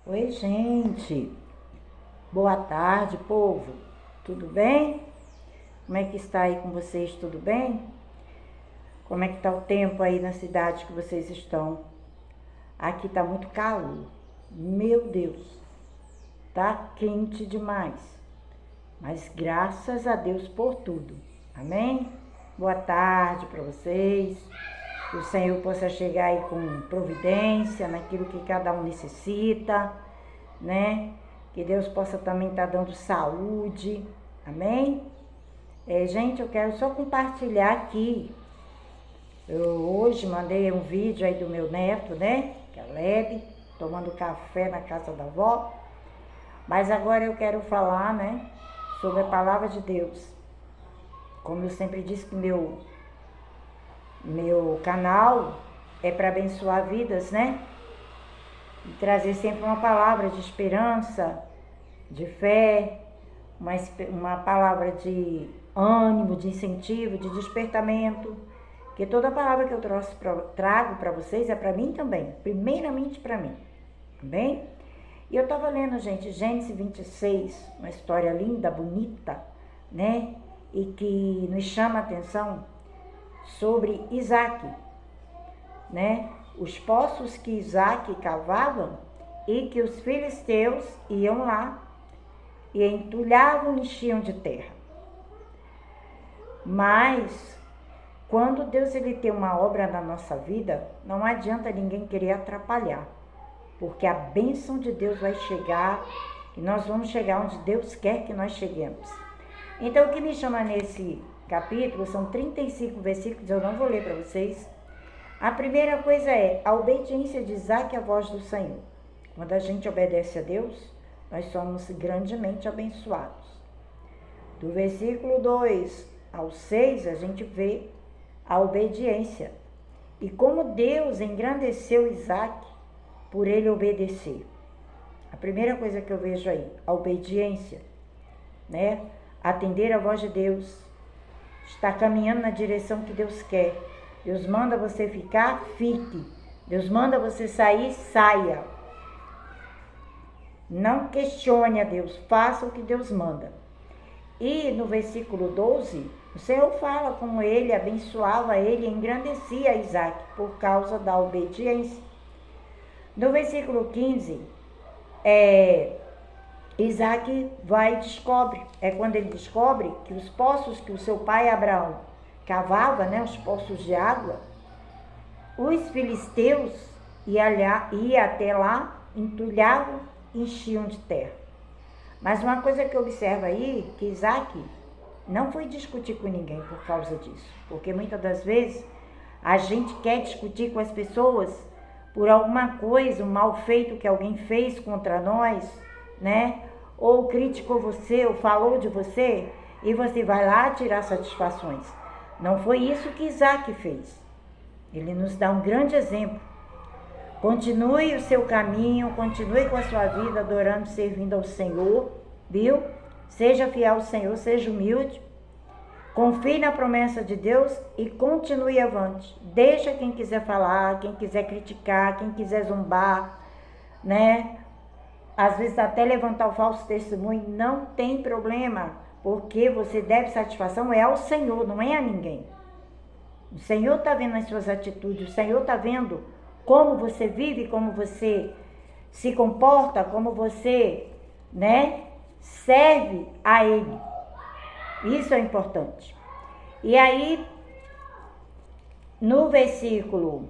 Oi, gente. Boa tarde, povo. Tudo bem? Como é que está aí com vocês? Tudo bem? Como é que está o tempo aí na cidade que vocês estão? Aqui tá muito calor. Meu Deus, tá quente demais. Mas graças a Deus por tudo. Amém? Boa tarde para vocês. Que o Senhor possa chegar aí com providência naquilo que cada um necessita, né? Que Deus possa também estar dando saúde, amém? Gente, eu quero só compartilhar aqui. Eu hoje mandei um vídeo aí do meu neto, né? Que é Lebe, tomando café na casa da avó. Mas agora eu quero falar, né? Sobre a palavra de Deus. Como eu sempre disse que meu canal é para abençoar vidas, né? E trazer sempre uma palavra de esperança, de fé, uma palavra de ânimo, de incentivo, de despertamento. Que toda palavra que eu trago para vocês é para mim também, primeiramente para mim, amém? E eu estava lendo, gente, Gênesis 26, uma história linda, bonita, né? E que nos chama a atenção sobre Isaac, né? Os poços que Isaac cavava e que os filisteus iam lá e entulhavam e enchiam de terra. Mas quando Deus ele tem uma obra na nossa vida, não adianta ninguém querer atrapalhar, porque a bênção de Deus vai chegar e nós vamos chegar onde Deus quer que nós cheguemos. Então o que me chama nesse capítulo são 35 versículos, eu não vou ler para vocês. A primeira coisa é a obediência de Isaac à voz do Senhor. Quando a gente obedece a Deus, nós somos grandemente abençoados. Do versículo 2 ao 6, a gente vê a obediência. E como Deus engrandeceu Isaac por ele obedecer. A primeira coisa que eu vejo aí, a obediência, né? Atender a voz de Deus, estar caminhando na direção que Deus quer. Deus manda você ficar, fique. Deus manda você sair, saia. Não questione a Deus, faça o que Deus manda. E no versículo 12, o Senhor fala como ele abençoava ele e engrandecia Isaac por causa da obediência. No versículo 15, Isaac vai e descobre, é quando ele descobre que os poços que o seu pai Abraão cavava, né, os poços de água, os filisteus iam até lá, entulhavam e enchiam de terra. Mas uma coisa que eu observo aí, que Isaac não foi discutir com ninguém por causa disso, porque muitas das vezes a gente quer discutir com as pessoas por alguma coisa, um mal feito que alguém fez contra nós, né? Ou criticou você, ou falou de você, e você vai lá tirar satisfações. Não foi isso que Isaac fez. Ele nos dá um grande exemplo. Continue o seu caminho, continue com a sua vida adorando, servindo ao Senhor, viu? Seja fiel ao Senhor, seja humilde. Confie na promessa de Deus e continue avante. Deixa quem quiser falar, quem quiser criticar, quem quiser zombar, né? Às vezes até levantar o falso testemunho, não tem problema, porque você deve satisfação é ao Senhor, não é a ninguém. O Senhor está vendo as suas atitudes, o Senhor está vendo como você vive, como você se comporta, como você, né, serve a Ele. Isso é importante. E aí, no versículo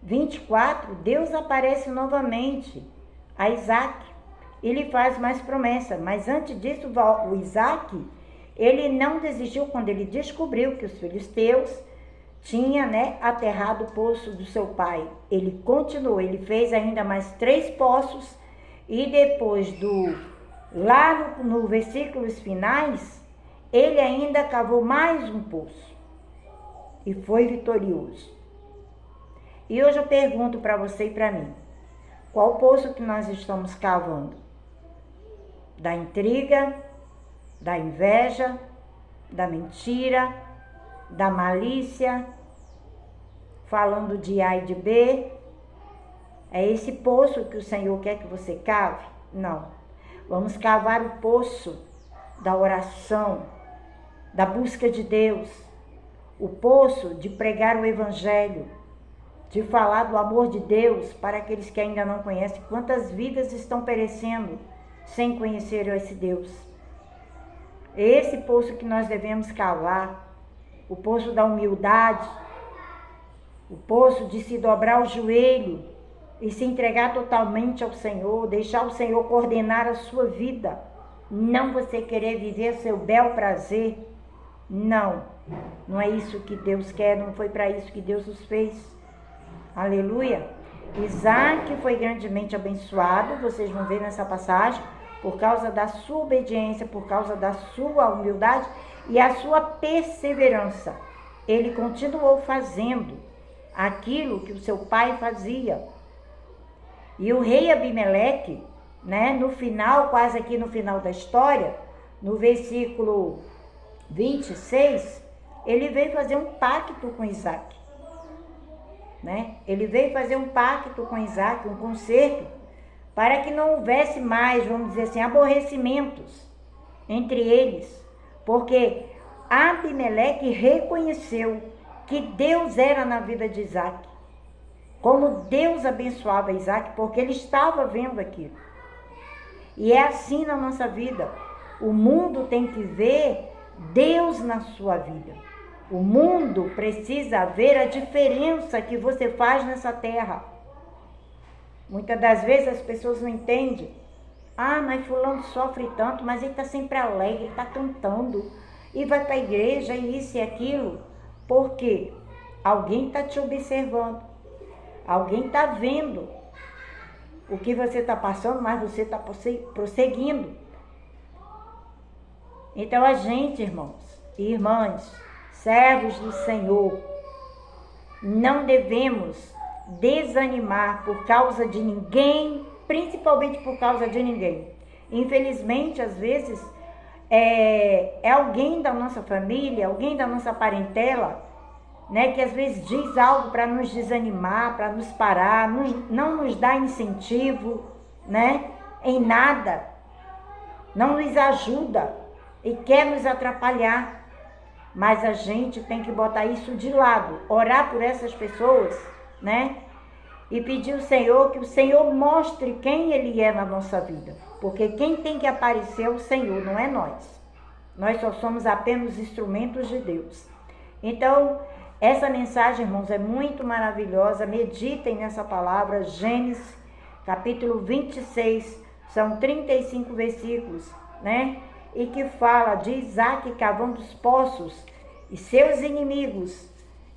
24, Deus aparece novamente a Isaac. Ele faz mais promessa, mas antes disso, o Isaac, ele não desistiu quando ele descobriu que os filisteus tinham, né, aterrado o poço do seu pai. Ele continuou, ele fez ainda mais 3 poços e depois lá no versículos finais, ele ainda cavou mais um poço e foi vitorioso. E hoje eu pergunto para você e para mim, qual poço que nós estamos cavando? Da intriga, da inveja, da mentira, da malícia, falando de A e de B, É esse poço que o Senhor quer que você cave? Não. Vamos cavar o poço da oração, da busca de Deus, o poço de pregar o Evangelho, de falar do amor de Deus para aqueles que ainda não conhecem. Quantas vidas estão perecendo sem conhecer esse Deus? É esse poço que nós devemos cavar, o poço da humildade, o poço de se dobrar o joelho e se entregar totalmente ao Senhor, deixar o Senhor coordenar a sua vida, não você querer viver seu bel prazer. Não, não é isso que Deus quer, não foi para isso que Deus nos fez. Aleluia. Isaac foi grandemente abençoado, vocês vão ver nessa passagem, por causa da sua obediência, por causa da sua humildade e a sua perseverança. Ele continuou fazendo aquilo que o seu pai fazia. E o rei Abimeleque, né, no final, quase aqui no final da história, no versículo 26, ele veio fazer um pacto com Isaac. Né? Ele veio fazer um pacto com Isaac, um concerto, para que não houvesse mais, vamos dizer assim, aborrecimentos entre eles, porque Abimeleque reconheceu que Deus era na vida de Isaac, como Deus abençoava Isaac, porque ele estava vendo aquilo. E é assim na nossa vida, o mundo tem que ver Deus na sua vida. O mundo precisa ver a diferença que você faz nessa terra. Muitas das vezes as pessoas não entendem. Ah, mas fulano sofre tanto, mas ele está sempre alegre, ele está cantando. E vai para a igreja e isso e aquilo. Por quê? Alguém está te observando. Alguém está vendo o que você está passando, mas você está prosseguindo. Então a gente, irmãos e irmãs, servos do Senhor, não devemos desanimar por causa de ninguém, principalmente por causa de ninguém. Infelizmente, às vezes, é alguém da nossa família, alguém da nossa parentela, né, que às vezes diz algo para nos desanimar, para nos parar, não nos dá incentivo, né, em nada, não nos ajuda e quer nos atrapalhar. Mas a gente tem que botar isso de lado, orar por essas pessoas, né? E pedir ao Senhor que o Senhor mostre quem Ele é na nossa vida. Porque quem tem que aparecer é o Senhor, não é nós. Nós só somos apenas instrumentos de Deus. Então, essa mensagem, irmãos, é muito maravilhosa. Meditem nessa palavra, Gênesis, capítulo 26. São 35 versículos, né? E que fala de Isaac cavando os poços, e seus inimigos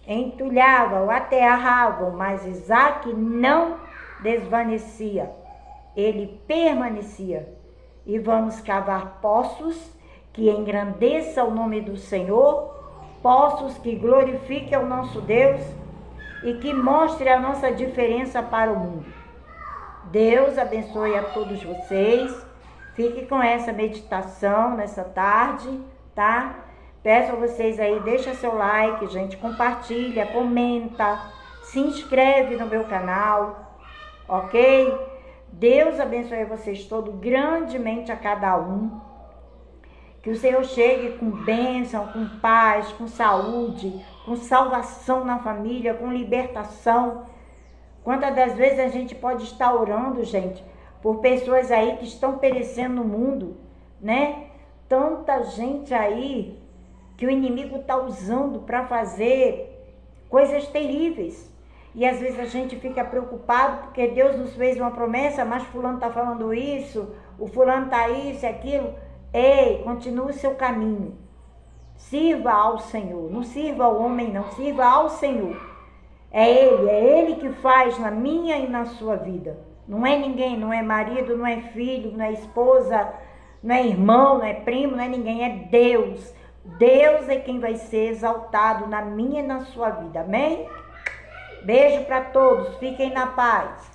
entulhavam, aterravam, mas Isaac não desvanecia, ele permanecia. E vamos cavar poços que engrandeçam o nome do Senhor, poços que glorifiquem o nosso Deus e que mostrem a nossa diferença para o mundo. Deus abençoe a todos vocês. Fique com essa meditação nessa tarde, tá? Peço a vocês aí, deixa seu like, gente, compartilha, comenta, se inscreve no meu canal, ok? Deus abençoe vocês todos grandemente a cada um. Que o Senhor chegue com bênção, com paz, com saúde, com salvação na família, com libertação. Quantas das vezes a gente pode estar orando, gente, por pessoas aí que estão perecendo no mundo, né? Tanta gente aí que o inimigo está usando para fazer coisas terríveis. E às vezes a gente fica preocupado porque Deus nos fez uma promessa, mas fulano está falando isso, o fulano está isso e aquilo. Ei, continue o seu caminho. Sirva ao Senhor, não sirva ao homem não, sirva ao Senhor. É Ele que faz na minha e na sua vida. Não é ninguém, não é marido, não é filho, não é esposa, não é irmão, não é primo, não é ninguém, é Deus. Deus é quem vai ser exaltado na minha e na sua vida, amém? Beijo para todos, fiquem na paz.